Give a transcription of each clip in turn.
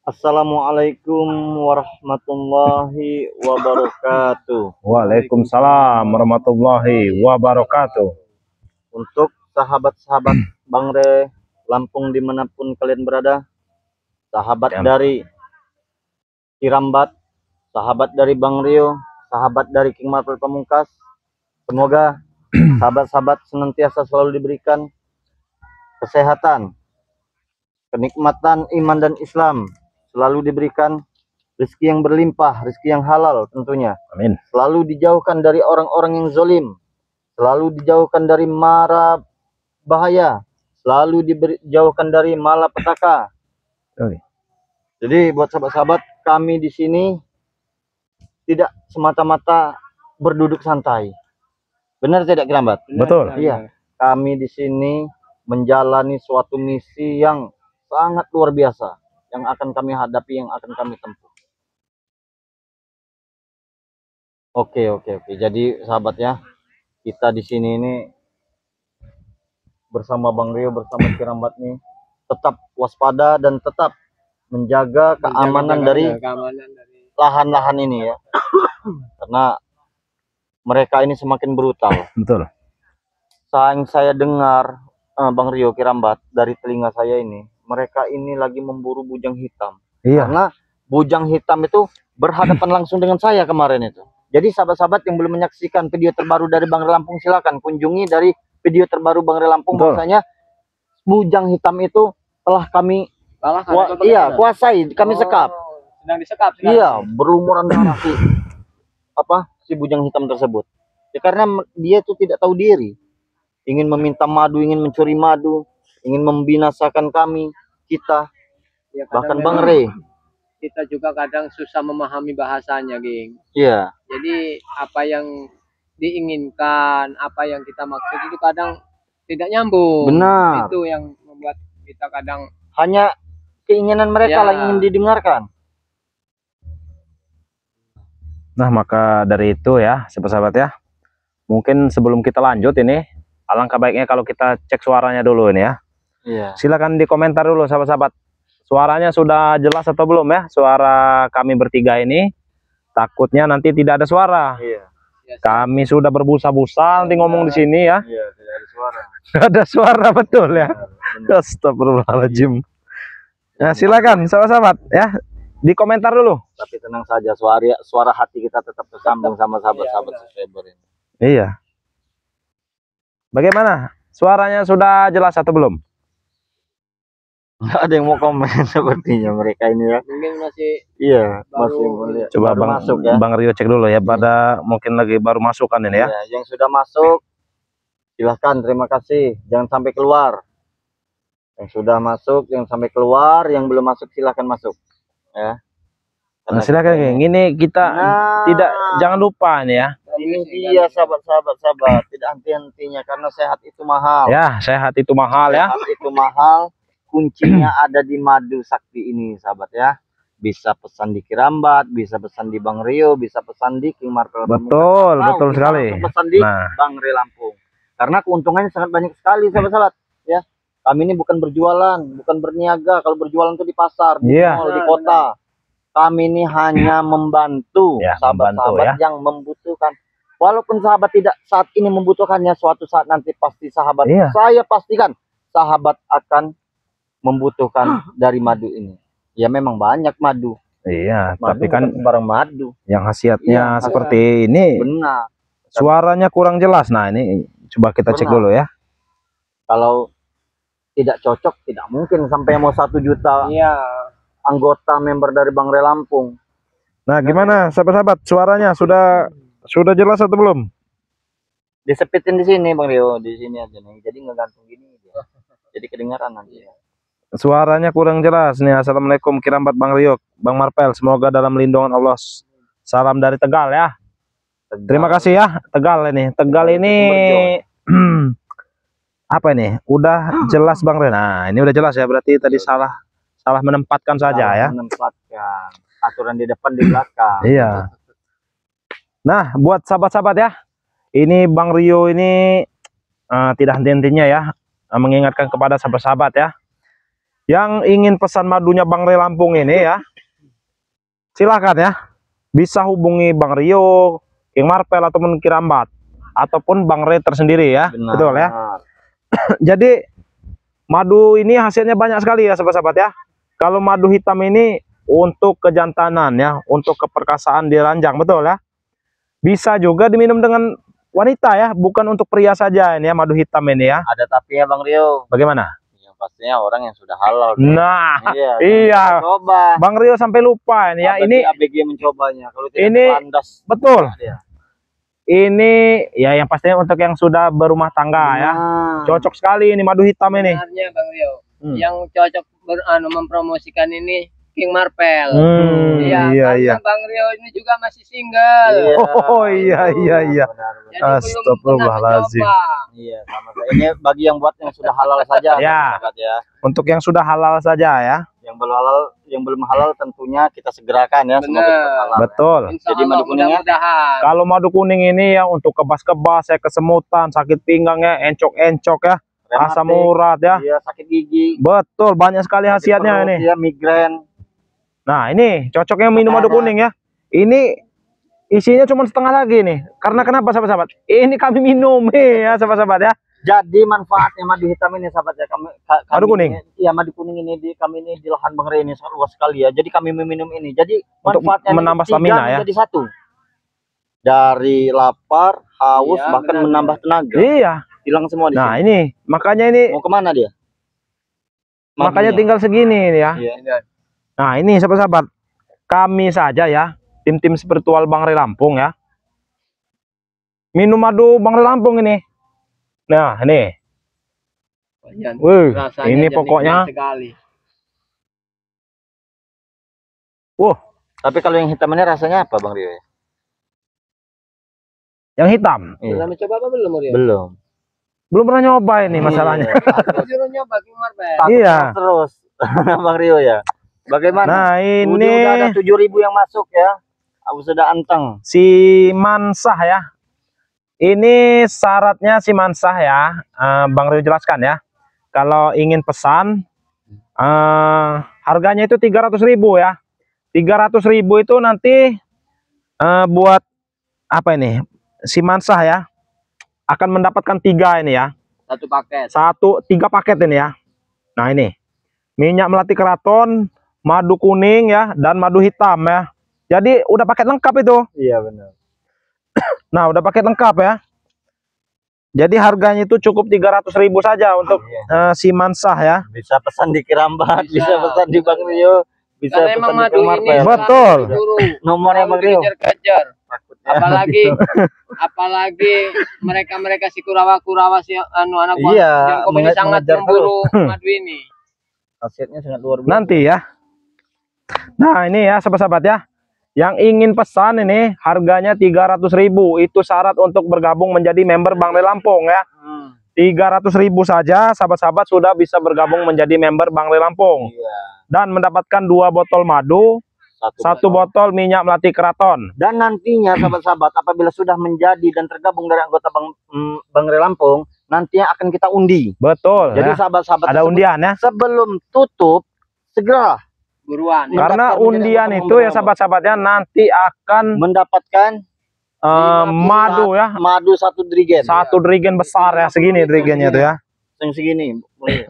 Assalamualaikum warahmatullahi wabarakatuh. Waalaikumsalam warahmatullahi wabarakatuh. Untuk sahabat-sahabat Bang Re Lampung dimanapun kalian berada, sahabat dari Kirambat, sahabat dari Bang Rio, sahabat dari King Marvel Pamungkas, semoga sahabat-sahabat senantiasa selalu diberikan kesehatan, kenikmatan iman dan Islam, selalu diberikan rezeki yang berlimpah, rezeki yang halal tentunya. Amin. Selalu dijauhkan dari orang-orang yang zalim, selalu dijauhkan dari mara bahaya, selalu dijauhkan dari malapetaka. Jadi buat sahabat-sahabat, kami di sini tidak semata-mata berduduk santai. Benar tidak, Kirambat? Betul. Iya. Kami di sini menjalani suatu misi yang sangat luar biasa yang akan kami hadapi, yang akan kami tempuh. Oke. Jadi sahabat ya, kita di sini ini bersama Bang Rio, bersama Kirambat nih, tetap waspada dan tetap menjaga keamanan dari lahan-lahan ini ya. Karena mereka ini semakin brutal. Betul. Saya dengar Bang Rio, Kirambat, dari telinga saya ini, mereka ini lagi memburu bujang hitam. Iya. Karena bujang hitam itu berhadapan langsung dengan saya kemarin itu. Jadi sahabat-sahabat yang belum menyaksikan video terbaru dari Bang Re Lampung, silakan kunjungi dari video terbaru Bang Re Lampung. Bahwasanya bujang hitam itu telah kami kuasai, kami sekap. Sedang disekap. Iya, berlumuran darah si bujang hitam tersebut. Ya, karena dia itu tidak tahu diri, ingin meminta madu, ingin mencuri madu, ingin membinasakan kita. Ya, bahkan Bang Re, kita juga kadang susah memahami bahasanya, geng. Iya. Jadi apa yang diinginkan, apa yang kita maksud itu kadang tidak nyambung. Benar. Itu yang membuat kita kadang hanya keinginan mereka yang ingin didengarkan. Nah, maka dari itu ya, sahabat ya, mungkin sebelum kita lanjut ini, alangkah baiknya kalau kita cek suaranya dulu ini ya. Iya. Silakan di komentar dulu sahabat-sahabat. Suaranya sudah jelas atau belum ya? Suara kami bertiga ini, takutnya nanti tidak ada suara. Iya. Kami sudah berbusa-busa nanti ngomong di sini ya. Iya, tidak ada suara. Ada suara, betul ya. Astagfirullahaladzim. Nah, silakan sahabat-sahabat ya, di komentar dulu. Tapi tenang saja, suara hati kita tetap tersambung sama sahabat-sahabat subscriber ini. Iya. Bagaimana? Suaranya sudah jelas atau belum? Nggak ada yang mau komen sepertinya mereka ini ya. Mungkin masih masih melihat. Coba Bang masuk ya. Bang Rio cek dulu ya, pada mungkin lagi baru masuk kan ini ya. Iya, yang sudah masuk silahkan, terima kasih, jangan sampai keluar. Yang sudah masuk, yang sampai keluar, yang belum masuk silahkan masuk ya. Nah, silakan ini kita jangan lupa nih ya. Ini dia sahabat, tidak henti-hentinya karena sehat itu mahal. Ya, sehat itu mahal ya. Sehat itu mahal. Kuncinya ada di madu sakti ini sahabat ya. Bisa pesan di Kirambat, bisa pesan di Bang Rio, bisa pesan di King Marvel. Betul sekali. Pesan di Bang Re Lampung. Karena keuntungannya sangat banyak sekali sahabat-sahabat ya. Kami ini bukan berjualan, bukan berniaga. Kalau berjualan itu di pasar, di mall, di kota. Kami ini hanya membantu sahabat-sahabat yang membutuhkan. Walaupun sahabat tidak saat ini membutuhkannya, suatu saat nanti pasti sahabat, saya pastikan sahabat akan membutuhkan dari madu ini. Ya memang banyak madu. Iya, madu tapi kan barang madu yang khasiatnya seperti ini. Benar. Suaranya kurang jelas. Nah, ini coba kita cek dulu ya. Kalau tidak cocok, tidak mungkin sampai mau 1 juta anggota member dari Bang Re Lampung. Nah, gimana sahabat-sahabat? Suaranya sudah jelas atau belum? Disepitin di sini Bang Rio, di sini aja nih. Jadi ngegantung gini dia. Jadi kedengaran nanti ya. Suaranya kurang jelas nih. Assalamualaikum Kirambat Bang Rio, Bang Marvel, semoga dalam lindungan Allah. Salam dari Tegal ya. Terima kasih ya, Tegal ini. Tegal ini apa ini? Udah jelas Bang Ren. Nah, ini udah jelas ya, berarti tadi salah menempatkan saja ya. Menempatkan aturan di depan di belakang. Iya. Nah, buat sahabat-sahabat ya, ini Bang Rio ini tidak henti-hentinya ya mengingatkan kepada sahabat-sahabat ya. Yang ingin pesan madunya Bang Ray Lampung ini ya, silakan ya. Bisa hubungi Bang Rio, King Marpel ataupun Kirambat, ataupun Bang Ray tersendiri ya. Benar. Betul ya. Jadi madu ini hasilnya banyak sekali ya sahabat-sahabat ya. Kalau madu hitam ini untuk kejantanan ya, untuk keperkasaan di ranjang, betul ya. Bisa juga diminum dengan wanita ya, bukan untuk pria saja ini ya, madu hitam ini ya. Ada tapi ya Bang Rio. Bagaimana? Yang pastinya orang yang sudah halal. Nah, Iya. iya. Coba. Bang Rio sampai lupa ini ya. Ini ABG mencobanya. Kalau tidak ini landas. betul. Dia. Ini ya yang pastinya untuk yang sudah berumah tangga ya. Cocok sekali ini madu hitam ini. Sebenarnya Bang Rio, yang cocok mempromosikan ini King Marpel. Iya, karena Bang Rio ini juga masih single. Oh iya. Jadi Astagfirullahaladzim. belum pernah mencoba. Iya, sama kayak ini bagi yang buat yang sudah halal saja. Ya. sahabat ya. Untuk yang sudah halal saja ya. Yang belum halal tentunya kita segerakan ya. Semoga Benar. cepat halal. Betul. Insya Jadi Allah, madu kuningnya? mudah-mudahan. Kalau madu kuning ini ya untuk kebas-kebas, ya kesemutan, sakit pinggang ya, encok-encok ya, asam Rematik, urat ya. Iya, sakit gigi. Betul, banyak sekali sakit khasiatnya perut, ini. Iya, migrain. Nah, ini cocoknya minum madu kuning ya. Ini isinya cuma setengah lagi nih. Karena kenapa sahabat-sahabat? Ini kami minum ya sahabat-sahabat ya. Jadi manfaatnya madu hitam ini sahabat ya, Madu kuning? Iya, madu kuning ini kami ini di lahan Bang Ray ini sangat luas sekali ya. Jadi kami meminum ini. Jadi Untuk manfaatnya ini menambah 3 stamina ya. menjadi 1. Dari lapar, haus, Iya, bahkan benar. menambah tenaga. Iya. Hilang semua di Nah, sini. ini makanya ini Mau kemana dia? makanya Madunya. tinggal segini ini ya. Iya. Nah, ini sahabat-sahabat. Kami saja ya, tim-tim spiritual Bang Ray Lampung ya. Minum madu Bang Ray Lampung ini. Nah, ini. Wih, Rasanya ini jadi pokoknya. nikmat sekali. Tapi kalau yang hitam ini rasanya apa Bang Rio? Yang hitam. Iya. Udah mencoba apa belum Rio? Belum. Belum pernah nyoba ini masalahnya. Aku suruh nyoba King Marpel. Iya. Terus Bang Rio ya. Bagaimana? Nah, Udah ada ini 7.000 yang masuk ya. Aku sudah anteng. si mansah ya. Ini syaratnya si mansah ya. Bang Rio jelaskan ya. Kalau ingin pesan, harganya itu 300.000 ya. 300.000 itu nanti buat apa ini? Si mansah ya akan mendapatkan 3 ini ya. Satu paket. 3 paket ini ya. Nah, ini minyak melati keraton, madu kuning ya, dan madu hitam ya. Jadi udah paket lengkap itu. Iya benar. Nah, udah paket lengkap ya. Jadi harganya itu cukup 300.000 saja untuk si mansah ya. Bisa pesan di Kirambat, Bisa. bisa pesan di Bang Rio, bisa Karena pesan emang di madu King ini Marpel. Betul. Nomornya Bang Rio. Kejar-kejar. Takutnya. Apalagi mereka si kurawa-kurawa si anak buah Iya, yang ini sangat mengejar memburu madu ini. Khasiatnya sangat luar biasa. Nanti ya. Nah, ini ya sahabat-sahabat ya. Yang ingin pesan ini harganya 300.000. Itu syarat untuk bergabung menjadi member Bang Ray Lampung ya. 300.000 saja sahabat-sahabat sudah bisa bergabung menjadi member Bang Ray Lampung. Iya. Dan mendapatkan 2 botol madu, 1 botol minyak melati keraton. Dan nantinya sahabat-sahabat apabila sudah menjadi dan tergabung dari anggota Bang Ray Lampung, nantinya akan kita undi. Betul Jadi ya. sahabat-sahabat Ada undian ya. sebelum tutup segera Buruan. Karena Mendaftar menjadi undian anggota itu ya Bang Ray sahabat-sahabatnya nanti akan mendapatkan madu ya. madu 1 drigen. 1 drigen besar ya, segini drigennya tuh ya. Yang segini.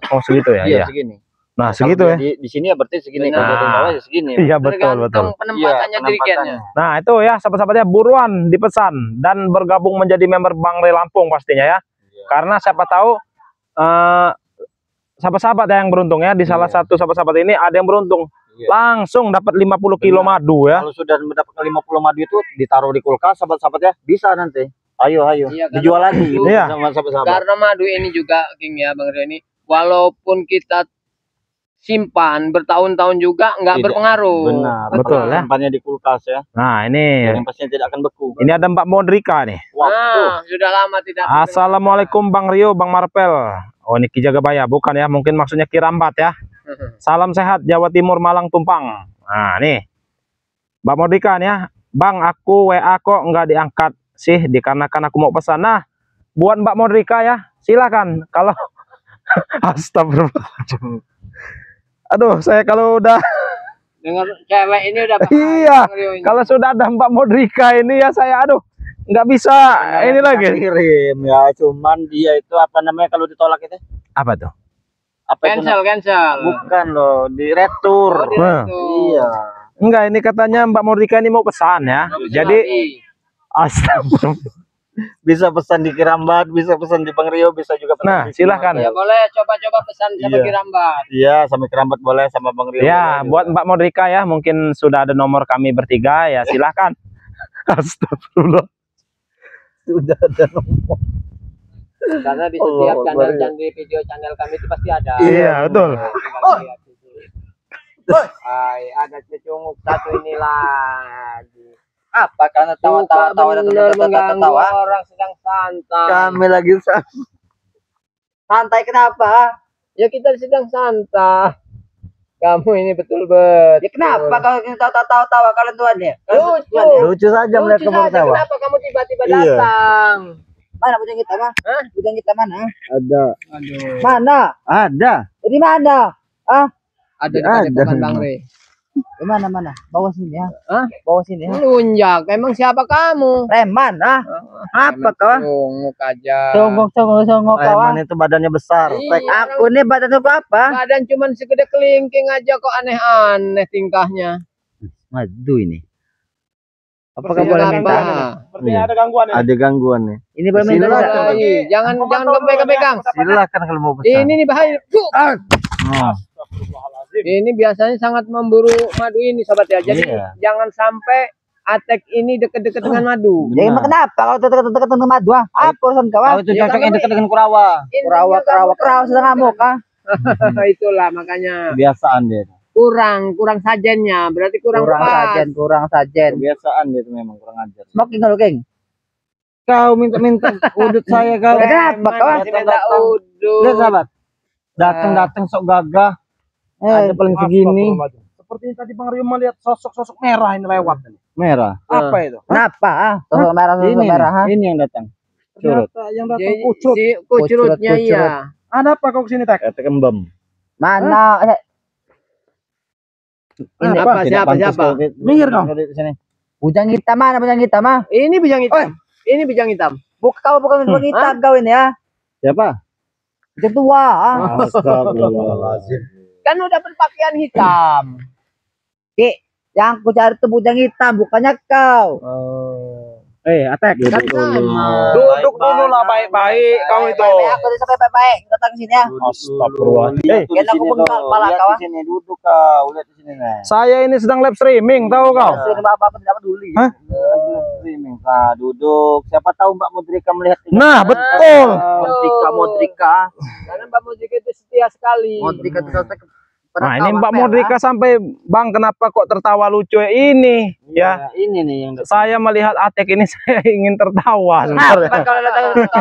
Oh, segitu ya. Iya, Iya. segini. Nah, segitu Kalau ya. Di sini ya berarti segini, Benar. kalau di bawah ya segini. Iya, betul betul. Tergantung penempatannya dirigennya. Nah, itu ya sahabat-sahabatnya buruan dipesan dan bergabung menjadi member Bang Ray Lampung pastinya ya. Iya. Karena siapa tahu sahabat-sahabat yang beruntung ya, di salah satu sahabat-sahabat ini ada yang beruntung Iya. langsung dapat 50 kilo Benar. madu ya. Kalau sudah mendapatkan 50 madu itu ditaruh di kulkas, sahabat-sahabat ya, bisa nanti. Ayo. Iya, karena Dijual lagi gitu, Iya. sama sahabat-sahabat. Karena madu ini juga King ya Bang Rio ini, walaupun kita simpan bertahun-tahun juga nggak Tidak. berpengaruh. Benar. Betul, ya. Simpannya di kulkas ya. Nah, ini Yang pastinya tidak akan beku. ini ada Mbak Modrika nih. Waktu. Sudah lama tidak. Assalamualaikum Bang Rio, Bang Marpel. Oh, ini Ki Jagabaya bukan ya, mungkin maksudnya Kirambat ya. Salam sehat Jawa Timur, Malang Tumpang. Nah, nih Mbak Modrika nih ya. Bang, aku WA kok nggak diangkat sih, dikarenakan aku mau pesan. Nah, buat Mbak Modrika ya, silakan. Kalau astagfirullah. Aduh, saya kalau udah Dengar cewek ini udah iya, Bang Rio ini. kalau sudah ada Mbak Modrika ini ya saya aduh nggak bisa ini lagi. Kirim ya, cuman dia itu apa namanya kalau ditolak itu? Apa tuh? Apa itu? Cancel. Bukan loh, di retur. Oh, di Nah. situ. Iya. Enggak, ini katanya Mbak Modrika ini mau pesan ya. Jadi astagfirullah. Bisa pesan di Kirambat, bisa pesan di Bang Rio, bisa juga pesan Nah, di silakan. Ya boleh coba-coba pesan sama Iya. Kirambat. Iya, sama Kirambat boleh, sama Bang Rio. Ya, boleh buat juga. Mbak Modrika ya, mungkin sudah ada nomor kami bertiga ya, silakan. Astagfirullah. Sudah ada nomor. Karena di Allah setiap channel Akbar, ya. dan di video channel kami itu pasti ada. Iya, betul. Tinggal lihat di sini. Hai, ada cecunguk satu ini lagi. Apa karena tawa-tawa dan Bener mengganggu tawa? orang sedang santai. Kami lagi santai kenapa? Ya kita sedang santai. Kamu ini betul. Ya kenapa kalau kita tawa-tawa kalian tuan ya? Lucu. Lucu saja melihat Lucu kamu saja. ketawa. Kenapa kamu tiba-tiba Iya. datang? Mana bujang kita mah? Hah? Bujang kita mana? Ada. Aduh. Mana? Ada. Di mana? Ada di Ada. padepokan Bang Re. Di mana? Bawa sini ya. Hah? Bawa sini ya. Lunjak. Emang siapa kamu? Preman Apa kawan? Songok aja. Songok kawan. Preman itu badannya besar. Iya. Tek. Aku nih badan aku apa? Badan cuman segede kelingking aja kok aneh-aneh tingkahnya. Madu ini. Apakah Seperti boleh apa? minta? Sepertinya ada gangguan ya. Ada gangguan nih. Ini boleh minta Silakan. enggak? Lagi. Jangan pegang-pegang. Silakan kalau mau pesan. Ini nih bahaya. Oh. Ini biasanya sangat memburu madu ini sobat ya. Jadi Iya. jangan sampai atek ini deket-deket dengan madu. Ya emang kenapa kalau dekat-dekat dengan madu? Apa urusan Kau kawan? itu Ya, cocok yang kalau dekat dengan Kurawa. Kerawa sedang ngamuk Itulah makanya Kebiasaan dia. kurang sajennya. Berarti kurang pas. kurang sajen. Kebiasaan dia itu memang kurang ajar. Smoking kalau geng. Kau minta udut saya kau. Kenapa, kawan? Masih minta udut. Lihat sahabat. Datang sok gagah. Ada paling segini. Sepertinya tadi Bang Rio melihat sosok-sosok merah ini lewat. Merah. Apa itu? Kenapa? Sosok merah, sosok Ini merah. nih, ini yang datang. Curut. Ternyata yang datang Jadi, kucut. si kucurutnya Kucurut. iya. Ada apa kau kesini tak? Kata kembem. Mana? Ini Apa? siapa? Minggir kau. Sini. Bujang hitam mana? Bujang hitam mah? Ini bijang hitam. Ini bijang hitam. Bukan bujang hitam kau ini ya. Siapa? Bujang tua. Astagfirullahaladzim. Kan udah berpakaian hitam. Yang aku cari itu bujang hitam, bukannya kau. Atek. Kan sama. Duduk dulu lah baik-baik kau itu. Baik-baik, aku bisa baik-baik. Datang ke sini ya. Astagfirullah. Kena aku bengal kepala Lihat kau, di sini, duduk kau. Lihat di sini nih. Saya ini sedang live streaming, tahu kau? Sini apa tidak peduli. Hah? Streaming. Nah, duduk. Siapa tahu Mbak Mudrika melihat ini. Nah, betul. Modrika. Karena Mbak Mudrika itu setia sekali. Modrika itu Nah, ini Mbak Modrika sampai Bang kenapa kok tertawa lucu ya ini? Ya, Ini nih yang saya melihat Atek ini saya ingin tertawa Nah, sebenarnya. kalau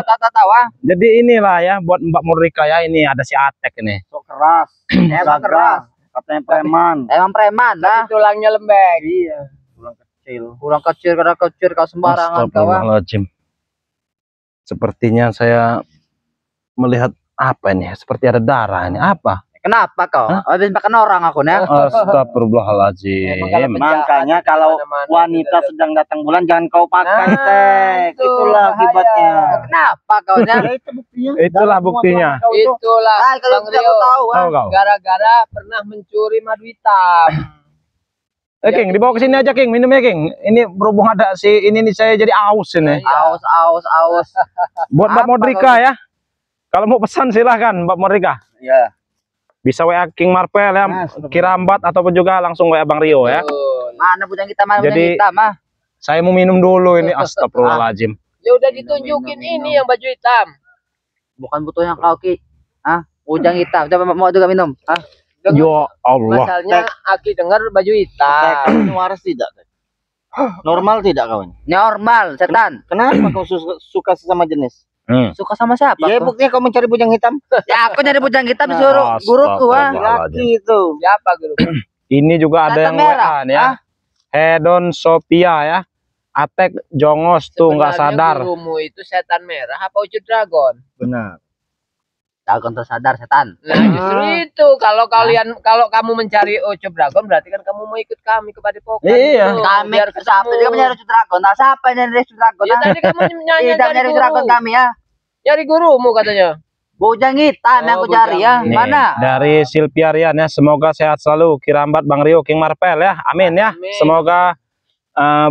datang tawa. Jadi inilah ya buat Mbak Modrika ya ini ada si Atek ini. sok keras. Emang keras. Katanya preman. Emang preman lah. Tulangnya lembek. Iya. Kurang kecil. Kurang kecil karena kecil kau sembarangan kau. Astagfirullahaladzim. Sepertinya saya melihat apa ini? Seperti ada darah ini. Apa? Kenapa kau? Habis makan orang aku nih. Astagfirullahaladzim. Makanya kalau wanita sedang datang bulan jangan kau pakai tek. itu Itulah bahaya. akibatnya. Kenapa kau nya? Itu buktinya. Itulah buktinya. Itulah Ah, kalau Bang tidak Rio. tahu. Tahu kau? Gara-gara pernah mencuri madu hitam. King, dibawa ke sini aja King, minum ya King. Ini berhubung ada si ini nih saya jadi aus ini. Aus. Buat Mbak Apa Modrika ya. Kalau mau pesan silahkan Mbak Modrika. Iya. Bisa WA King Marpel ya, Kirambat ataupun juga langsung WA Bang Rio ya. Betul. Mana bujang kita mana bujang Jadi- hitam mah? Saya mau minum dulu ini. Astagfirullahaladzim. Ya udah ditunjukin ini yang baju hitam. Bukan butuhnya kau Ki. Bujang hitam. Coba mau juga minum. Ya Allah. Masalahnya Aki dengar baju hitam. Kamu waras tidak? Tek? Normal tidak kau ini? Normal, setan. Kenapa kau suka sesama jenis? Suka sama siapa? Ya kau? buktinya kau mencari bujang hitam. Ya aku nyari bujang hitam disuruh guruku Laki itu. Siapa guru? Ini juga ada yang Tante merah, WA nih ya. Hedon Sophia ya. Atek jongos tuh nggak Sebenarnya sadar. gurumu itu setan merah apa wujud dragon? Benar. Dragon tersadar setan. Nah, justru itu kalau kamu mencari Ucup Dragon berarti kan kamu mau ikut kami ke Padepokan. Iya. Gitu, Kami biar siapa ketemu. juga mencari Dragon. Nah, siapa yang nyari Dragon? Ya Nah, tadi kamu nyanyi tidak nyari nyari guru. Dragon kami ya. Nyari gurumu katanya. Bujang hitam yang Oh, aku cari ya. Bujang. Nih, Mana? dari Silviarian ya, semoga sehat selalu Kirambat, Bang Rio, King Marvel ya, amin ya. Amin. Semoga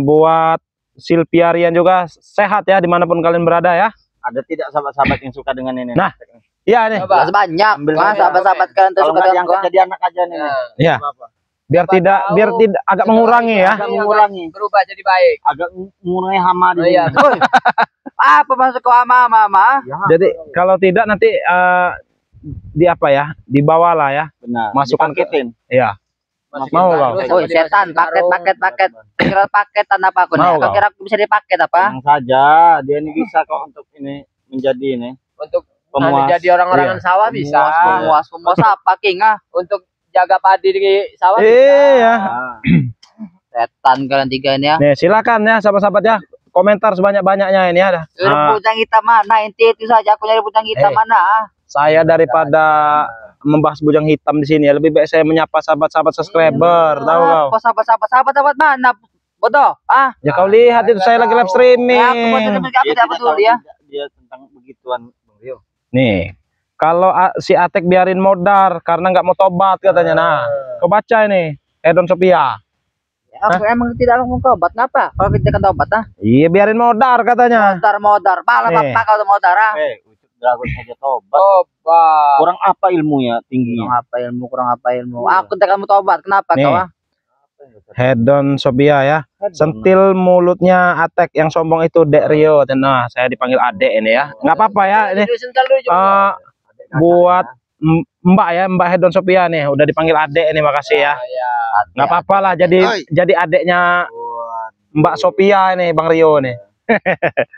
buat Silviarian juga sehat ya dimanapun kalian berada ya. Ada tidak sahabat-sahabat yang suka dengan ini? Nah, iya nih, Coba. Jelas banyak. Ambil Mas, aja. sahabat-sahabat kalian tuh Kalau suka nggak dengan diangkat gua. jadi anak aja nih. Nah, ya, Apa? biar Siapa tidak tahu agak mengurangi ya. Agak mengurangi. Berubah jadi baik. Agak mengurangi hama di Oh, iya. sini. Woi, apa maksud kau mama? Ya, Jadi kalau tidak nanti di apa ya, dibawalah ya. benar. Masukkan ke- Dipaketin. Iya. Masukin Mau, kardus, Bang? coba Oh, dimasukin setan, karung. paket. Kira paketan apa aku nih? Mau Kau kau? kira aku bisa dipaket apa? Tenang saja, dia ini bisa kok untuk ini menjadi ini Untuk pemuas. jadi orang-orangan sawah bisa. Pemuas apa King ah? Untuk jaga padi di sawah bisa. Iya. Ah, Setan kalian tiga ini ya. Nih, silakan ya sahabat-sahabat ya. Komentar sebanyak-banyaknya ini ada. Bujang hitam mana? Inti itu saja aku nyari bujang hitam mana? Ah? Saya daripada membahas bujang hitam di sini ya, lebih baik saya menyapa sahabat-sahabat subscriber, tahu kau? Apa sahabat mana? Bodoh, ah? Ya kau lihat itu saya lagi live streaming. Ya, aku buat ini dia apa tidak betul tahu ya? juga dia tentang begituan, Bang Rio. Nih, kalau si Atek biarin modar karena nggak mau tobat katanya. Nah, kau baca ini, Edon Sophia. Aku emang tidak mau tobat, ngapa? Kalau kita kan tobat ah? Iya, biarin modar katanya. Modar, malah Nih. apa kau modar ah? Ucup Dragon saja tobat. Coba. Kurang apa ilmunya tingginya? Kurang apa ilmu. Aku tidak mau tobat, kenapa Nih. kau ah? Hedon Sophia ya. Sentil mulutnya Atek yang sombong itu Dek Rio. Nah, saya dipanggil Adek ini ya. Nggak apa-apa ya ini. Dulu sental dulu juga. Buat Mbak ya, Mbak Hedon Sophia nih udah dipanggil Adek ini, makasih ya. Ya. Nggak apa-apa lah jadi adeknya Mbak Sophia ini, Bang Rio nih.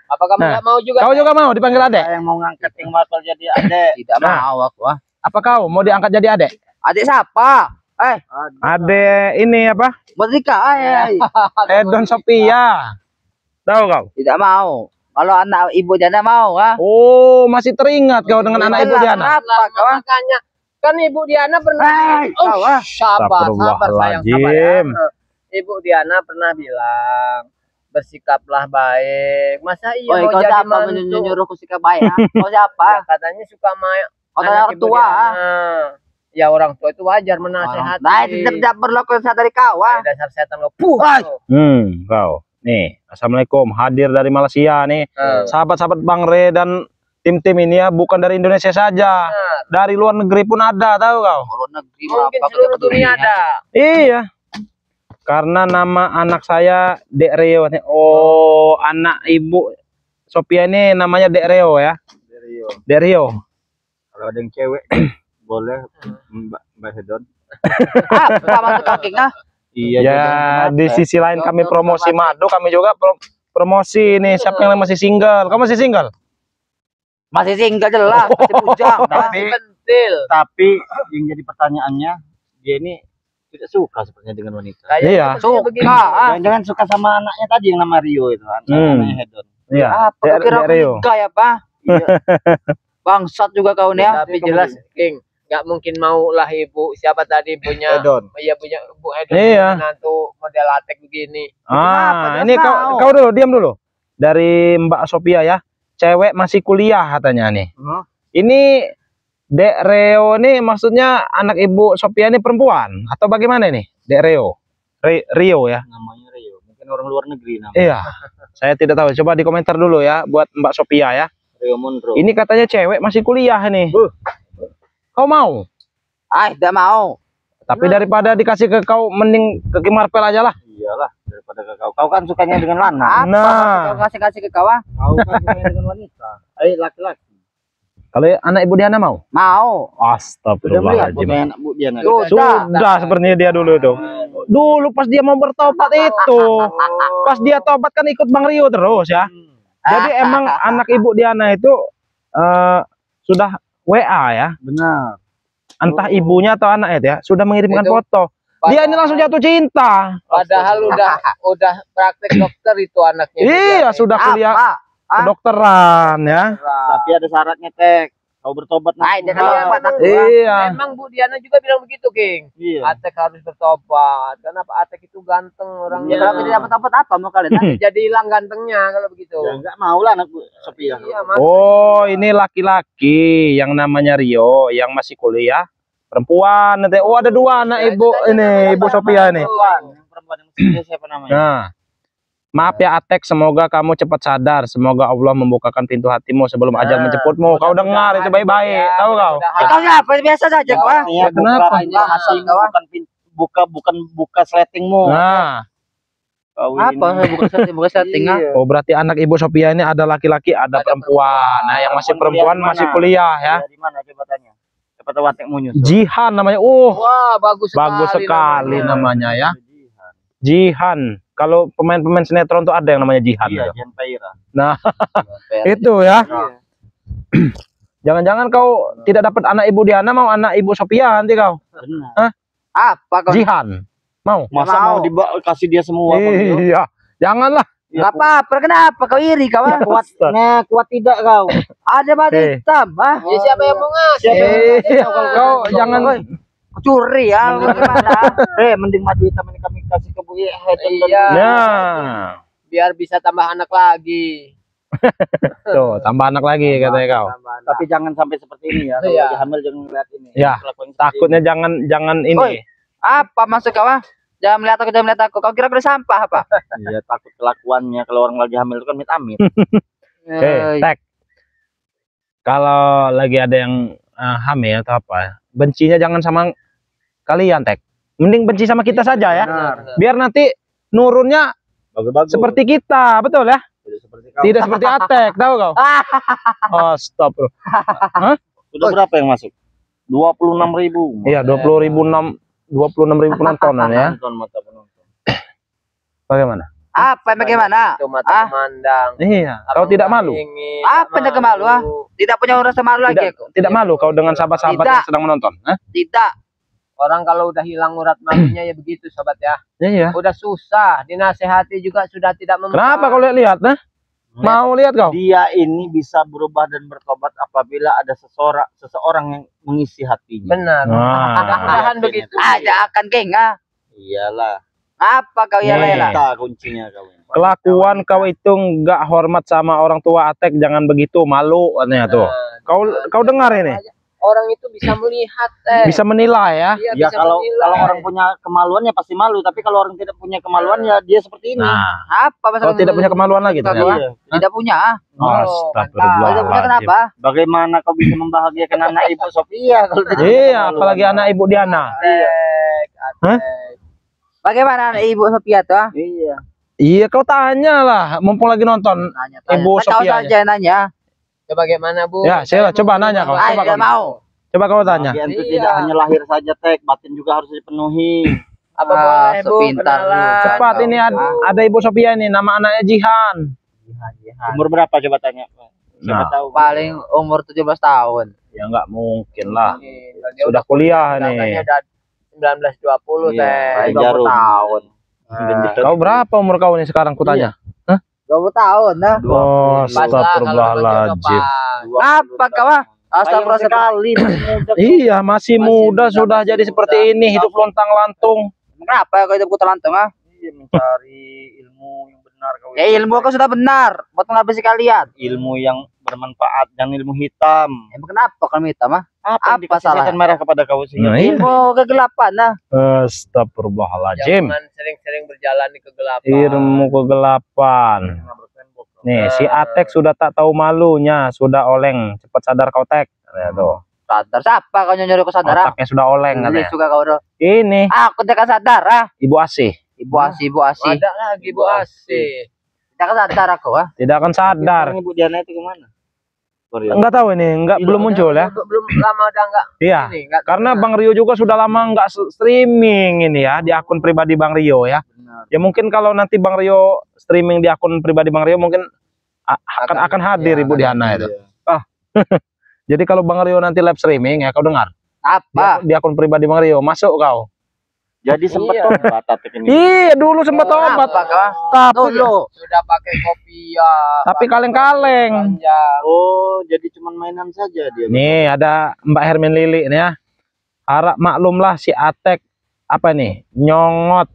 Apa kamu Nah, nggak mau juga? Kau juga mau dipanggil adek? Saya yang mau ngangkat King Marvel jadi adek. Tidak Nah. mau aku ah. Apa kau mau diangkat jadi adek? Adik siapa? Adek ini apa? Merdeka Hedon Sophia. Tahu kau? Tidak mau. Kalau anak ibu Jana mau ah. Oh, masih teringat kau dengan anak ibu Jelas, Diana? Kenapa kau ah? Makanya kan Ibu Diana pernah kau ah. sabar sayang, sabar ya. Astagfirullahaladzim. Ibu Diana pernah bilang bersikaplah baik. Masa iya Oi, mau kau jadi siapa mantu? menyuruh sikap baik ah? Kau siapa? Ya, katanya suka sama Kau anak orang Ibu tua ah. Diana. Ya orang tua itu wajar menasehati. Nah, itu tidak perlu aku dari kau ah. Dasar setan lo. Puh. Kau. Nih, Assalamualaikum. Hadir dari Malaysia nih. Sahabat-sahabat Bang Re dan tim-tim ini ya bukan dari Indonesia saja. Dari luar negeri pun ada, tahu kau? Luar negeri Mungkin berapa seluruh dunia ada. Iya. Karena nama anak saya Dek Rio nih. Oh, anak ibu Sophia ini namanya Dek Rio ya. Rio. Dek Rio. Kalau ada yang cewek boleh Mbak Hedon. Apa maksud kau King ah? Iya. Ya, di sisi lain kami promosi madu, kami juga promosi nih siapa yang masih single. Kamu masih single? Masih single jelas, masih bujang. Tapi Pentil. tapi yang jadi pertanyaannya dia ini tidak suka sepertinya dengan wanita. Iya. Suka begini. ah. Jangan suka sama anaknya tadi yang nama Rio itu, namanya Hedon. Iya. Apa kau kira Dek Rio. aku nikah ya Pak? Bangsat juga kau nih ya. Tapi jelas King nggak mungkin mau lah ibu siapa tadi punya Hedon. iya punya Bu Hedon Iya. menantu model latek begini. Ah, Kenapa? ini Dia kau tahu. dulu, diam dulu. Dari Mbak Sophia ya. Cewek masih kuliah katanya nih. Ini Dek Rio nih maksudnya anak ibu Sophia ini perempuan atau bagaimana nih? Dek Rio. Rio ya. Namanya Rio. Mungkin orang luar negeri namanya. Iya. Saya tidak tahu. Coba di komentar dulu ya buat Mbak Sophia ya. Rio Monroe. Ini katanya cewek masih kuliah nih. Kau mau? Tidak mau. Tapi daripada dikasih ke kau mending ke King Marvel aja lah. Iyalah daripada ke kau. Kau kan sukanya dengan lana. Apa Nah. maksud kau ngasih ke kau ah? Kau kan sukanya dengan wanita. Laki-laki. Kalau anak ibu Diana mau? Mau. Sudah melihat Astagfirullahaladzim. foto anak Bu Diana. Sudah sepertinya dia dulu itu. Dulu pas dia mau bertobat itu. Pas dia tobat kan ikut Bang Rio terus ya. Jadi emang anak ibu Diana itu sudah WA ya. Benar. Entah ibunya atau anaknya ya sudah mengirimkan Itu. foto. Dia ini langsung jatuh cinta. Padahal udah praktek dokter itu anaknya. Iya, sudah kuliah Apa? kedokteran ya. Tapi ada syaratnya Tek. Kau bertobat Nah, dia nanti. kalau Iya, buat memang, aku. Iya. memang Bu Diana juga bilang begitu, King. Iya. Atek harus bertobat. Kenapa Atek itu ganteng Ya orangnya? kalau tidak dapat apa mau kalian? ah? Jadi hilang gantengnya kalau begitu. Ya enggak mau lah anak Sophia. Iya, makanya. Oh, ini laki-laki yang namanya Rio yang masih kuliah. Perempuan nanti. Oh, ada dua anak Ya, ibu itu tadi ini, namanya Ibu Sophia ini. Perempuan yang mesti siapa namanya? Nah, maaf ya Atek, semoga kamu cepat sadar. Semoga Allah membukakan pintu hatimu sebelum ajal Nah, menjemputmu. Kau dengar itu baik-baik, tahu kau? Kau apa biasa saja kau. ah. Ya, kenapa? buka hatimu, bukan sletingmu. Nah, Kau Apa ini. bukan setting ah? Iya. oh berarti anak Ibu Sophia ini ada laki-laki, ada perempuan. Nah, yang masih perempuan masih kuliah ya. Di mana coba tanya? Siapa tahu Atek mau nyusul. Jihan namanya. Oh, Wah, bagus sekali. bagus sekali namanya ya. Jihan. Jihan. Kalau pemain-pemain sinetron tuh ada yang namanya Jihan. Iya, tuh. Jihan Paira. Nah, itu ya. Iya. Jangan-jangan kau tidak dapat anak Ibu Diana, mau anak Ibu Sophia nanti kau. Benar. Apa kau? Jihan. Mau? Masa Mau. mau kasih dia semua? Iya. Janganlah. Enggak apa-apa, kenapa kau iri kau? ah? Kuat tidak kau. Ada madu hitam, ah? Ya, siapa yang mau ngasih? Kau jangan. Curi ya, bagaimana? Mending maju hitam ini kami kasih ke Bu Head. Iya. Ya. Biar bisa tambah anak lagi. Tuh, tambah anak lagi katanya kau. Tapi jangan sampai seperti ini ya. Kalau Iya. lagi hamil jangan lihat ini. Ya, Kelakuan seperti Takutnya jangan ini. Oi. Apa maksud kau? ah? Jangan melihat aku. Kau kira aku sampah apa? ini. Iya, takut kelakuannya kalau orang lagi hamil itu kan amit-amit. Tek. Kalau lagi ada yang hamil atau apa, bencinya jangan sama kalian, Tek. Mending benci sama kita saja ya. Benar. Biar nanti nurunnya Bagus-bagus. seperti kita, betul ya? Tidak seperti kau. Tidak seperti Atek, tahu kau? Oh, stop, bro. Sudah berapa yang masuk? 26.000. Iya, 26.000 penontonan ya. Penonton, mata penonton. Bagaimana? Apa bagaimana? Itu mata Ah? memandang. Iya, kau tidak malu? Ingin, Apa yang tak malu, ah? Tidak punya rasa malu lagi Tidak, aku. tidak malu kau dengan sahabat-sahabat Tidak. yang sedang menonton? Hah? Tidak. Orang kalau udah hilang urat malunya ya begitu, sobat ya. Iya. Udah susah, dinasehati juga sudah tidak mempan. Kenapa kau lihat-lihat? Nah? Mau lihat kau? Dia ini bisa berubah dan bertobat apabila ada seseorang yang mengisi hatinya. Benar. Nah. Mudah-mudahan begitu. Aja akan geng, ah? Iyalah. Apa kau ya Nih. Lela? Kita kuncinya kau. Kelakuan kau itu nggak hormat sama orang tua Atek, jangan begitu, malu katanya tuh. Kau dengar ini? Orang itu bisa melihat, Bisa menilai ya. Dia Ya bisa kalau menilai. orang punya kemaluan ya pasti malu, tapi kalau orang tidak punya kemaluan ya dia seperti ini. Nah, Apa kau tidak punya kemaluan lagi Kau, ternyata. Iya. Tidak punya, ah? Oh, Tidak punya Astagfirullahaladzim. kenapa? Bagaimana kau bisa membahagiakan anak Ibu Sophia kalau tidak punya Iya, kemaluan? apalagi anak Ibu Diana. Hah? Bagaimana anak Ibu Sophia tuh? ah? Iya. Iya, kau tanya lah, mumpung lagi nonton. Tanya, Ibu Kan kau Sophia saja yang nanya. Coba bagaimana, Bu? Ya, Sheila, coba nanya kau. Ah, Coba tidak kau. mau. Coba kau tanya. Bagian itu Iya. tidak hanya lahir saja, Tek, batin juga harus dipenuhi. Apa Ah, boleh, Bu? sepintar lu. Kenalan. Cepat kau. ini ada Ibu Sophia ini, nama anaknya Jihan. Umur berapa coba tanya? Siapa Nah. tahu. Paling umur 17 tahun. Ya nggak mungkin lah. Dia Sudah kuliah katanya nih. udah 19-20, Iya, Teh. Paling jarum. tahun. Kau berapa umur kau ini sekarang kutanya? 20 tahun, nah. Oh, Pas lah kalau astagfirullahaladzim. Apa kau, ah? Astagfirullah. sekali. Iya, masih muda muda, sudah masih jadi muda. seperti ini, hidup lontang-lantung. Kenapa kau hidup lantung, ah? Iya, mencari ilmu yang benar kau. Ya ilmu kau sudah benar. Buat menghabisi kalian. Ilmu yang bermanfaat dan ilmu hitam. Emang kenapa kau minta, mah? Apa, yang Apa dikasih salah? setan merah kepada kau sih? Nah, iya. Ilmu kegelapan, nah. Astagfirullahaladzim. Jangan sering-sering berjalan di kegelapan. Ilmu kegelapan. Nih, si Atek sudah tak tahu malunya, sudah oleng. Cepat sadar kau, Tek. Ya, tuh. Sadar siapa kau nyuruh aku sadar, ah? Otaknya sudah oleng Ini katanya. suka kau udah. Ini Aku tidak sadar, ah. Ibu Asih. Ibu Asi, Ibu Asi. Ada lagi, Bu Asi. Tidak sadar aku, ah. tidak akan sadar. Ibu Diana itu kemana? Sorry. Enggak tahu ini, enggak belum muncul ya. Belum lama udah enggak Iya. ini, enggak Karena Bang Rio juga sudah lama nggak streaming ini ya di akun pribadi Bang Rio ya. Benar. Ya mungkin kalau nanti Bang Rio streaming di akun pribadi Bang Rio mungkin akan hadir ya, Ibu Diana itu. Iya. Jadi kalau Bang Rio nanti live streaming ya kau dengar Apa? di akun pribadi Bang Rio masuk kau. Jadi sempat Iya. tobat Atek ini. Iya, dulu sempat tobat. Apa kau? Tapi Dulu. Sudah pakai kopi ya. Tapi kaleng-kaleng. Panjang. Oh, jadi cuman mainan saja dia. Nih ada Mbak Hermin Lili nih ya. Harap maklumlah si Atek apa nih? Nyongot,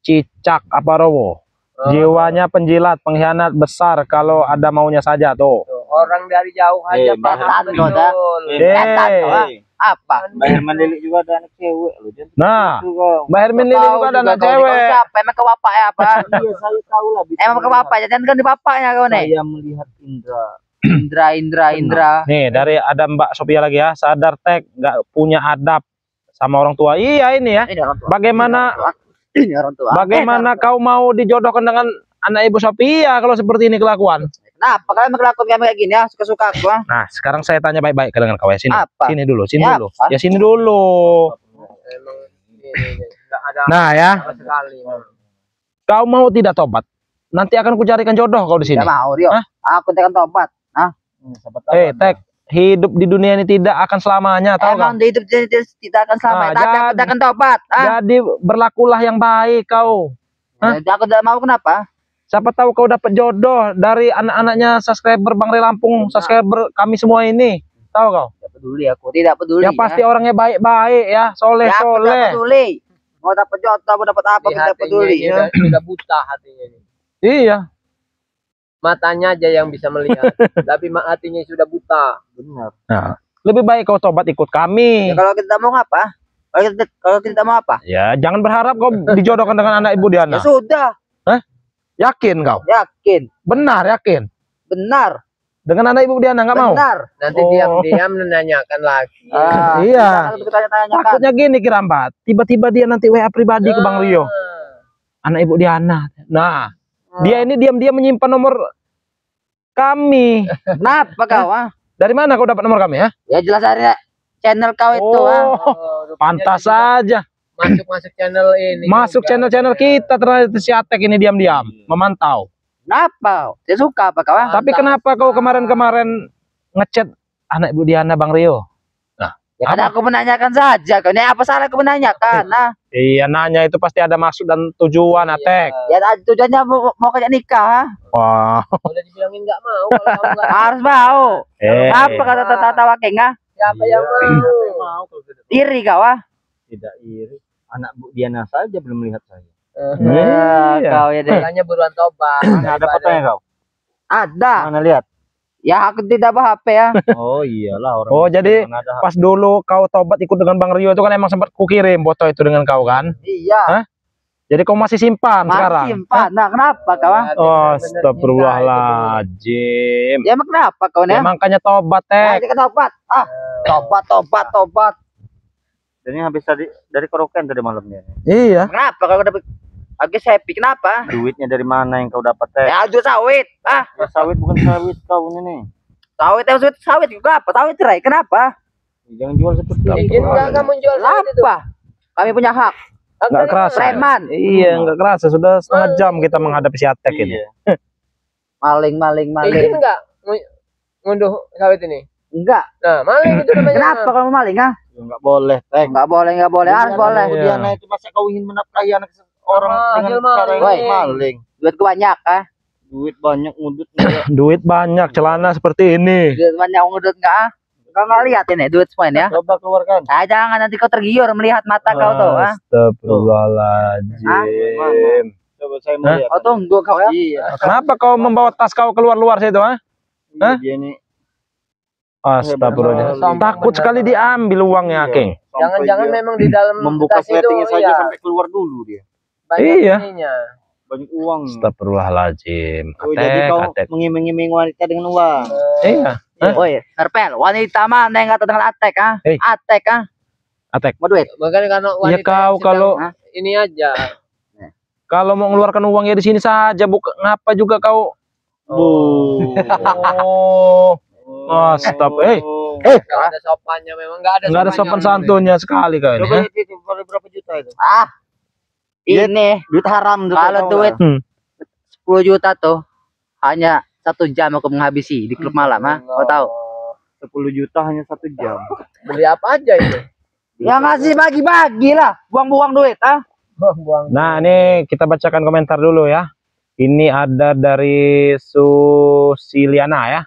cicak apa rowo. Jiwanya penjilat, pengkhianat besar kalau ada maunya saja tuh. Tuh, orang dari jauh aja Setan paham kau dah. betul. Setan kau, ah. Hey, Apa? Mbak Herman Lili juga ada anak cewek loh. Jangan Nah, gitu, kau. Mbak Hermin Lili Tahu juga ada anak kau nih, kau cewek. siapa? Emang ke bapak ya apa? Iya, saya tahu lah. bisa Emang ke melihat. bapak jangan kan di bapaknya kau nih. Saya melihat Indra. Indra. Nih dari ada Mbak Sophia lagi ya. Sadar Tek nggak punya adab sama orang tua. Iya ini ya. Ini orang tua. Bagaimana Ini orang tua. bagaimana kau mau dijodohkan dengan anak Ibu Sophia kalau seperti ini kelakuan? Kenapa kalian melakukan kayak gini ya? Suka-suka aku. Ah. Nah, sekarang saya tanya baik-baik ke dengan kau ya sini. Apa? Sini dulu, sini Ya, dulu. apa? Ya sini dulu. Emang ini enggak ada Nah ya, sama sekali. kau mau tidak tobat? Nanti akan kucarikan jodoh kau di sini. Tidak mau, Rio. Hah? Aku tekan tobat. Siapa tahu ada. Tek, hidup di dunia ini tidak akan selamanya, tahu Emang kan? di hidup tidak akan Nah, selama. Tapi aku jadi- tekan tobat. Ah. Jadi berlakulah yang baik kau. Hah? Aku tidak mau kenapa? Siapa tahu kau dapat jodoh dari anak-anaknya subscriber Bang Ray Lampung, subscriber kami semua ini. Tahu kau? Tidak peduli aku, tidak peduli. Yang pasti orangnya baik-baik ya, ya, aku tidak soleh-soleh. peduli. Mau dapat jodoh, mau dapat apa, Di tidak hatinya peduli. ini Ya. udah buta hatinya ini. Iya. Matanya aja yang bisa melihat, tapi hatinya sudah buta. Benar. Nah, lebih baik kau tobat ikut kami. Ya, kalau kita mau apa? Kalau kita mau apa? Ya, jangan berharap kau dijodohkan dengan anak Ibu Diana. Ya sudah, Yakin kau? yakin, Benar yakin? benar, Dengan anak Ibu Diana nggak mau? benar. Nanti Oh. diam-diam menanyakan lagi. Iya. Kita tanya-tanyakan. Takutnya gini Kirambat, tiba-tiba dia nanti WA pribadi ke Bang Rio. Anak Ibu Diana. Nah, dia ini diam-diam menyimpan nomor kami. Kenapa kau? Ah? Dari mana kau dapat nomor kami ya? Ya jelas dari channel kau itu. Ah. Oh, pantas saja. Masuk channel ini. Masuk juga. channel-channel kita ternyata si Atek ini diam-diam memantau. Kenapa? Saya suka apa kau? Ah? Tapi kenapa kau kemarin-kemarin ngechat anak Ibu Diana Bang Rio? Ya kan aku menanyakan saja. Kau ini apa salah aku menanyakan? Nah, Iya, nanya itu pasti ada maksud dan tujuan Atek. ya tujuannya mau kayak nikah. Ah. Wah. Udah dibilangin nggak mau. Kalau kamu nggak Harus mau. Apa kata tawa kenga? siapa yang mau? Iri kau? Ah? Tidak iri. Anak Bu Diana saja belum melihat saya. Iya. Kau ya deh. Makanya buruan tobat. Mana ada fotonya kau? Ada. Mana lihat? Ya aku tidak bawa HP ya. Oh iyalah orang. Oh, jadi mana ada pas dulu kau tobat ikut dengan Bang Rio itu kan emang sempat kukirim foto itu dengan kau kan? Iya. Jadi kau masih simpan sekarang? Masih simpan. Nah, kenapa kau? Ah? Oh, astagfirullahaladzim. Ya emang kenapa kau Ya, nih? makanya tobat, Ya, Tek. kita tobat. Ah, tobat. Dan ini habis dari keroken tadi malamnya. Iya. Kenapa kau dapat agak happy? Kenapa? Duitnya dari mana yang kau dapat teh? Ya jual sawit. Ah, Ya, sawit bukan sawit kau ini nih. sawit juga apa? Sawit cerai. Kenapa? Jangan jual seperti Izin itu. nggak kamu jual sawit itu? Kenapa? Kami punya hak. Nggak kerasa. Preman. Iya, nggak kerasa. Sudah setengah jam kita menghadapi si Atek ini. Iya. Maling. Izin nggak ngunduh sawit ini? Enggak. Nah, maling itu namanya. Kenapa kamu maling? Ah? Ya, nggak boleh teh. Enggak boleh. Harus boleh. Iya. Diana itu masa kau ingin menafkahi anak orang dengan hasil cara yang maling. maling. Duitku banyak, ah. Duit banyak ngudut enggak. Duit banyak, celana seperti ini. Duit banyak ngudut enggak? Ah? Kau nggak lihat ini duit semua ini ya? Coba keluarkan. Ah, jangan nanti kau tergiur melihat mata kau tuh, ah. Astagfirullahaladzim. Coba saya mau lihat. Oh, tunggu kau ya. Iya. Kenapa kau membawa tas kau keluar-luar situ, ha? Hah? Dia ini Astagfirullah. Sombong Takut bener. sekali diambil uangnya, Iya. King. Jangan-jangan Sampai dia memang di dalam membuka tas itu, settingnya saja iya, sampai keluar dulu dia. banyak Iya. ininya. Banyak uang. Astagfirullahaladzim. Oh, jadi kau Atek. mengiming-iming wanita dengan uang. Iya. Hah? Woi, Herpel, wanita mana yang kata dengan Atek, ah? Hei. Atek, ah? Atek. Mau duit? Makanya karena Ya wanita kau yang sedang kalau ini aja. kalau mau mengeluarkan uang ya di sini saja, bukan ngapa juga kau. Oh. Oh. Astagfirullah. Nggak ada sopannya memang Nggak ada sopan santunnya sekali kau ini. Coba ha? itu berapa juta itu? Ah. Ini Duit haram tuh. kalau tahu duit nggak? 10 juta tuh hanya 1 jam aku menghabisi di klub malam, ah. Kau tahu? 10 juta hanya 1 jam. Beli apa aja itu? Yang ngasih bagi-bagi lah, buang-buang duit, ah. Buang. Nah, ini kita bacakan komentar dulu ya. Ini ada dari Susiliana ya.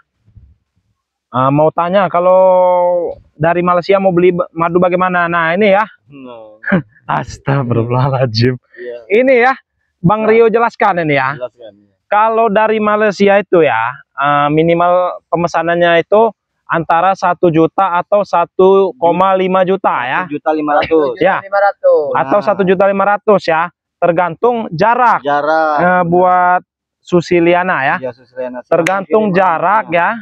Mau tanya kalau dari Malaysia mau beli madu bagaimana? Nah, ini ya. Astagfirullahaladzim. Iya, Ini ya, Bang Rio jelaskan ini ya. jelaskan. Kalau dari Malaysia itu ya, minimal pemesanannya itu antara 1 juta atau 1,5 juta ya. 1.500.000. Ya. 500. Atau 1.500.000 ya. Tergantung jarak Jarak. buat Susiliana ya. Ya, Susiliana. Tergantung jarak ya.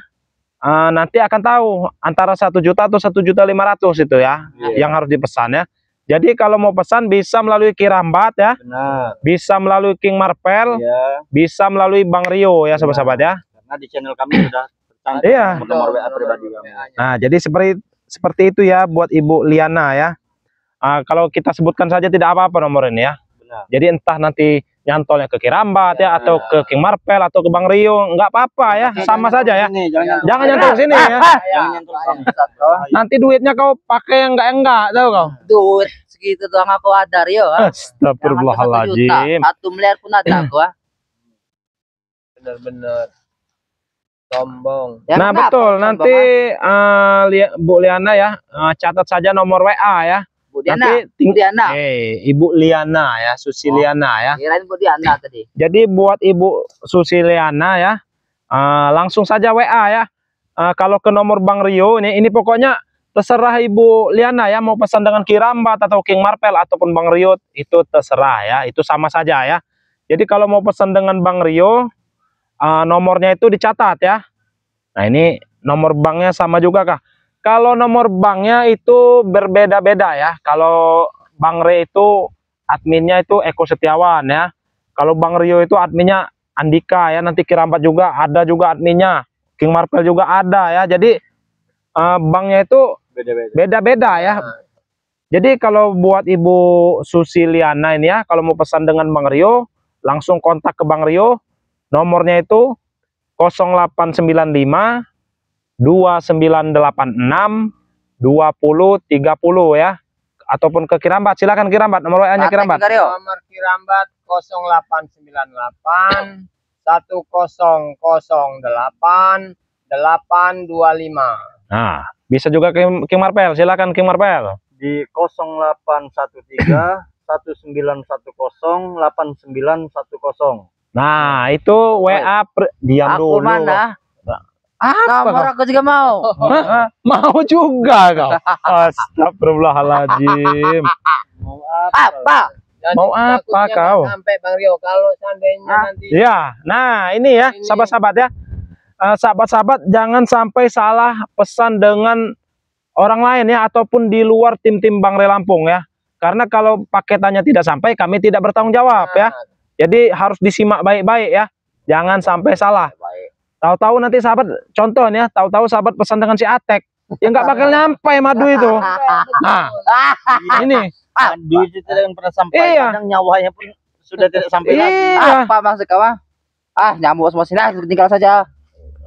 Nanti akan tahu antara 1 juta atau 1.500.000 itu ya, Iya. yang harus dipesan ya. Jadi kalau mau pesan bisa melalui Kirambat ya, Benar. bisa melalui King Marvel, Iya. bisa melalui Bang Rio ya sahabat-sahabat ya. Karena di channel kami sudah tercantum Iya. nomor WA pribadi kami. Nah, jadi seperti itu ya buat Ibu Liana ya. Kalau kita sebutkan saja tidak apa-apa nomor ini ya. Benar. Jadi entah nanti nyantolnya ke Kirambat ya, atau ke King Marvel atau ke Bang Rio, nggak apa-apa ya, sama saja ya. Ini, jangan Jangan nyantol sini ya. jangan nyantol kami. Nanti duitnya kau pakai yang enggak, tahu kau? Duit segitu doang aku ada, Rio. Ah. Astagfirullahaladzim. 1 miliar pun ada aku, ah. Bener-bener sombong. Ya, Nah kenapa betul, sombong, nanti ah? Bu Liana ya, catat saja nomor WA ya. Bu Diana, nanti Bu Diana. Ibu Liana ya, Susiliana ya. Kirain Bu Diana tadi. Jadi buat Ibu Susiliana ya, langsung saja WA ya. Kalau ke nomor Bang Rio ini pokoknya terserah Ibu Liana ya, mau pesan dengan Kirambat atau King Marvel ataupun Bang Rio, itu terserah ya, itu sama saja ya. Jadi kalau mau pesan dengan Bang Rio, nomornya itu dicatat ya. Nah ini nomor banknya sama juga kah? Kalau nomor banknya itu berbeda-beda ya. Kalau Bang Rio itu adminnya itu Eko Setiawan ya. Kalau Bang Rio itu adminnya Andika ya. Nanti Kirambat juga ada juga adminnya. King Marvel juga ada ya. Jadi banknya itu Beda-beda. beda-beda ya. Jadi kalau buat Ibu Susiliana ini ya, kalau mau pesan dengan Bang Rio, langsung kontak ke Bang Rio. Nomornya itu 0895 2986 2030 ya. Ataupun ke Kirambat, silakan Kirambat, nomor WA-nya Kirambat. Rio. Nomor Kirambat 0898 1008 825. Nah, bisa juga King Marvel, silakan King Marvel. Di 0813 1910 8910. Nah, itu WA diam Aku dulu. mana? Apa Nomor kau? aku juga mau. Hah? Mau juga kau. Astagfirullahaladzim. Mau apa? Apa? Jadi Mau apa takutnya kau? nggak sampai Bang Rio kalau seandainya nanti Ya, nah ini ya, Ini. sahabat-sahabat ya. Sahabat-sahabat jangan sampai salah pesan dengan orang lain ya, ataupun di luar tim-tim Bang Rio Lampung ya. Karena kalau paketannya tidak sampai, kami tidak bertanggung jawab ya. Jadi harus disimak baik-baik ya. Jangan sampai salah. Tahu-tahu nanti sahabat, contoh nih ya, tahu-tahu sahabat pesan dengan si Atek, ya nggak bakal nyampe madu itu. Nah, ini. Duit itu tidak akan pernah sampai. Iya. Kadang nyawanya pun sudah tidak sampai lagi. Iya. Apa maksud kau? Nyambung semua sini, tinggal saja.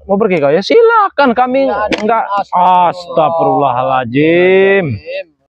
Mau pergi kau ya? Silakan, kami Nggak ada nggak. astagfirullah. Astagfirullahaladzim.